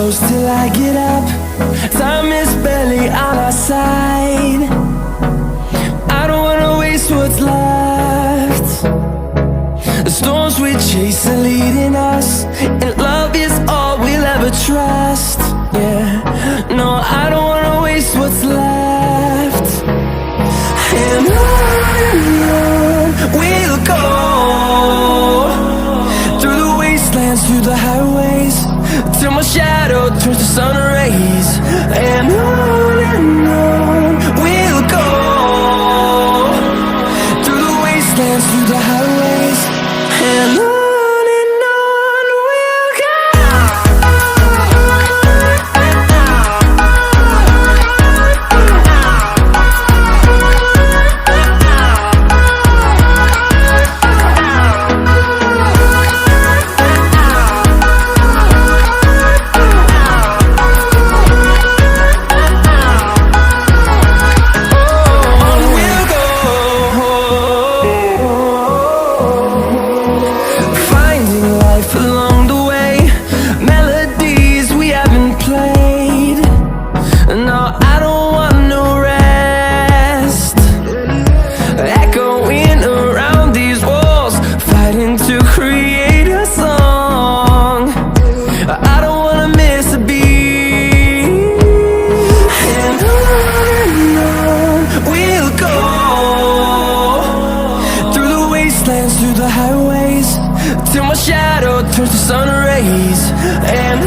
close till I get up. Time is barely on our side. I don't wanna waste what's left. The storms we chase are leading us, and love is all we'll ever trust. Yeah, no, I don't wanna waste what's left. And on we'll go, through the wastelands, through the highways, till my shadow turns to sun rays. And on we'll go, through the wastelands, through the highways, and on we'll go. Through the highways, till my shadow turns to sun rays. And